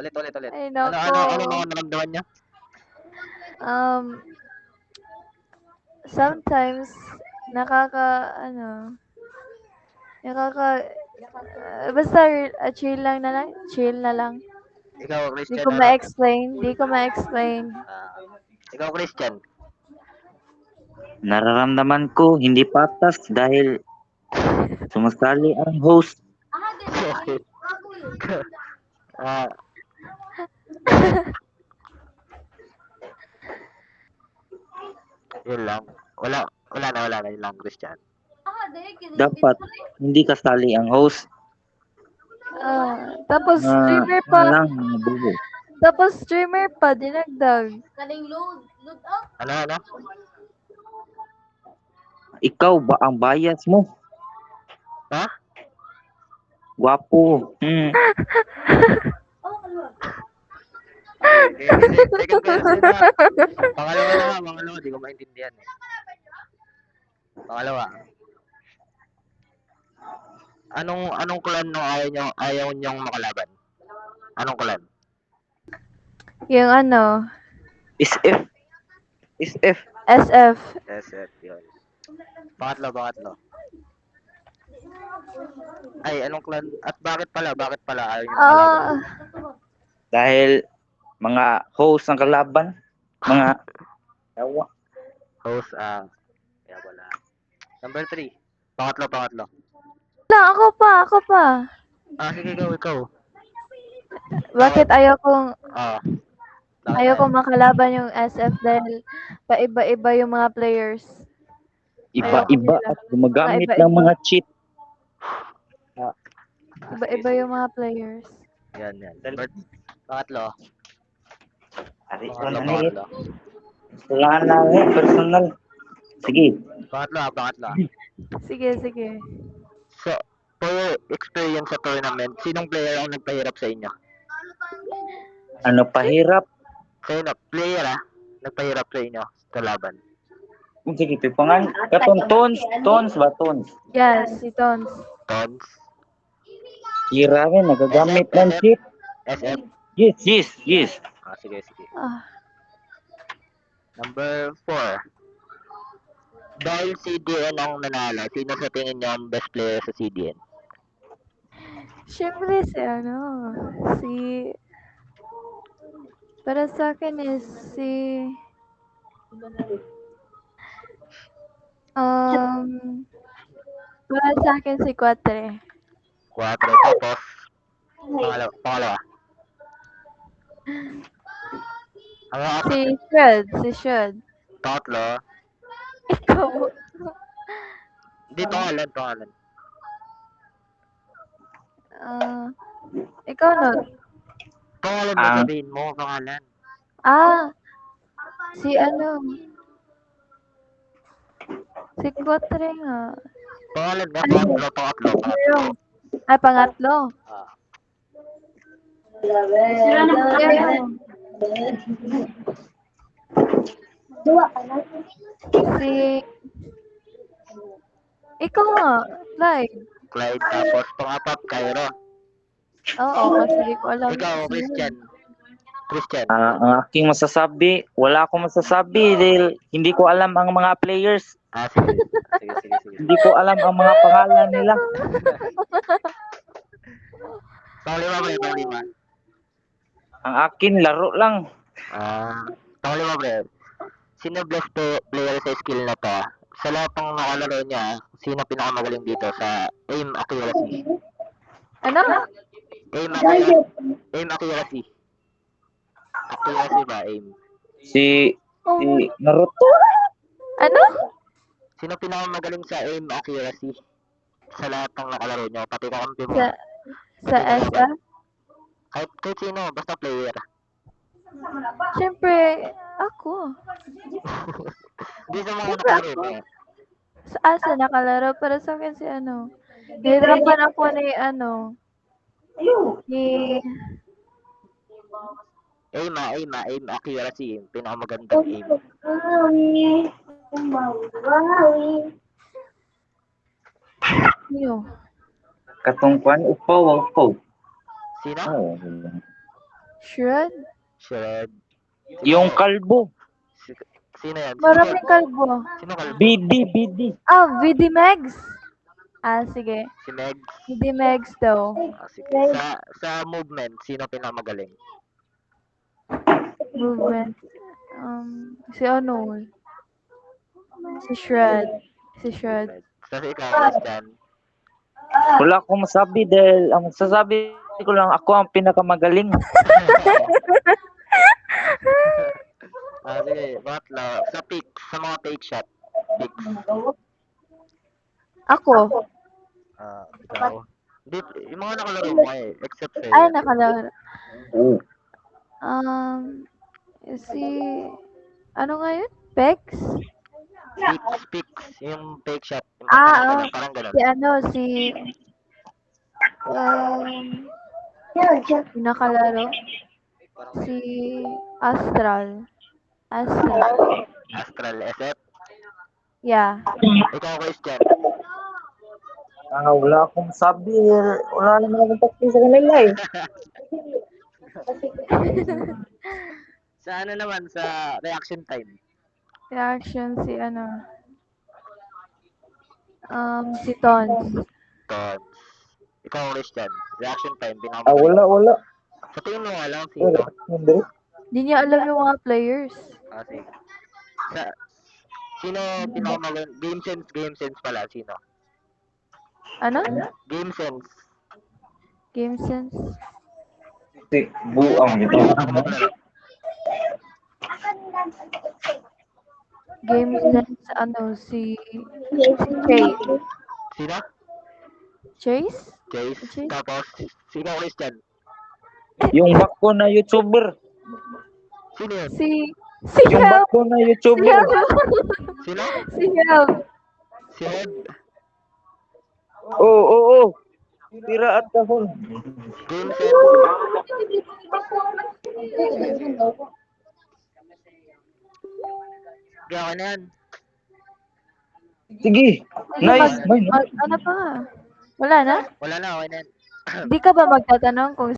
Ulit. Ay, Ano nako. mga naramdaman niyo? Um, sometimes, ano, basta chill na lang. Ikaw, Di Christian, ko ano? ma-explain. Ah, ikaw, Christian. Nararamdaman ko hindi patas dahil sumasali ang host. Okay. Ah, yun lang. Wala na, yun lang, Christian. Dapat hindi kasali ang host Tapos na streamer ano pa. lang, mga bubo. Tapos streamer pa, dinagdag. Ano? Ikaw ba ang bias mo? Ha? Gwapo. Second question na. Pangalawa, di ko maintindihan eh. Pangalawa. Anong clan no ayaw niyong makalaban? Anong clan? Yung ano, SF. SF. SF. SF, yun. Pangatlo. Ay, anong clan? At bakit pala ayaw niyo makalaban? Ah, Dahil mga host ang kalaban. Mga yawa. Host, kaya wala. Number 3. Pangatlo. ako pa. Sige, ikaw. Bakit Ah, ayaw kong makalaban yung SF dahil paiba-iba yung mga players. Ayoko Iba-iba nila. at gumagamit Iba-iba. ng mga cheat. Iba-iba yung mga players. Yan. Pangatlo. Ari ko Pangatlo, na pangatlo. Wala na personal. Sige. Pangatlo. Sige. So, for your experience sa tournament, sinong player ang nagpahirap sa inyo? Ano pahirap? Sino? Player nagpahirap sa inyo sa laban. Sige, pipangan. Tons ba? Tons. Yes, si Tons. Tons. Hira rin, nagagamit ng cheat. SF. Yes. Sige. Ah, Number 4. Dahil CDN ang nanalo, sino sa tingin niyo ang best player sa CDN? syempre para sa akin is para sa akin si Quatre. 4. Tapos, pangalawa. Si Shud. Pangatlo. Ikaw. Hindi, pangalan. Ikaw no? Pangalan mo, sabihin mo, pangalan. Si si Quatre nga. Pangalan nga, pangatlo. Pangatlo. Ikaw nga, Clyde, tapos pangapat, Cairo. Oo, kasi di ko alam. Ikaw, Christian. Ang aking masasabi, wala akong masasabi dahil hindi ko alam ang mga players. Sige. Hindi ko alam ang mga pangalan nila. Panglima. Ang akin, laro lang. Panglima, pre. Sino best player sa skill na to? Sa lahat ng nakalaro niya, sino pinakamagaling dito sa aim accuracy? Ano? Aim accuracy. Accuracy ba, aim? Si Naruto. Ano? Sino pinakamagaling sa aim accuracy? Sa lahat ng nakalaro niyo, pati kakampi mo. Sa SF? Kahit sino, basta player. Siyempre, ako. Hindi sa mga nakalaro mo. Sa nakalaro? Para sa akin si Nahirapan ako ni Aim accuracy, yung pinakamagandang aim. Katungkuan, upaw. Sino? Oh. Shred? Shred. Yung kalbo. Si, sino yan? Maraming kalbo. Sino kalbo? BD. VD Megs? Sige. Si Meg. VD Megs daw. Sige. Sa movement, sino pinakamagaling? Movement. Si ano? Si Shred. Sa ikaw, Christian. Wala akong masabi dahil ang sasabi ko lang ako ang pinakamagaling. Sige, bakla. Sa picks, sa mga fake shot. Picks. Ako. Ikaw. Hindi, yung mga nakalaro mo except sa'yo. Ay, nakalaro. Oo. Si... Ano nga yun? Pex? Picks, yung fake shot. Yung parang ganun. Si ano, si... yung nakalaro? Si... Astral. Astral SF. Yeah. Ikaw, Christian. Wala akong masabi. Wala naman akong takti sa kanila eh. Sa ano naman, sa reaction time. Reaction si ano... si Tons. Tons. Ikaw, Christian. Reaction time, Wala. Sa tingin mo nga lang, sino? Hindi. Hindi niya alam yung mga players. Sige. Sino pinakamagaling? Game sense pala, sino? Ano? Game sense. Game sense? Si buang ito. Game sense, ano, si Chase. Sino? Chase? Chase. Tapos, sino, Christian? Yung bako na YouTuber. Sino yun? Si Yung Yav! bako na YouTuber. Sino? Si Yav! Si Ed. Oo. Tira at kahon. Game sense. Gaya na yan. Sige. Nice. Ano pa? Wala na? Wala na, okay na yan. Di ka ba magtatanong kung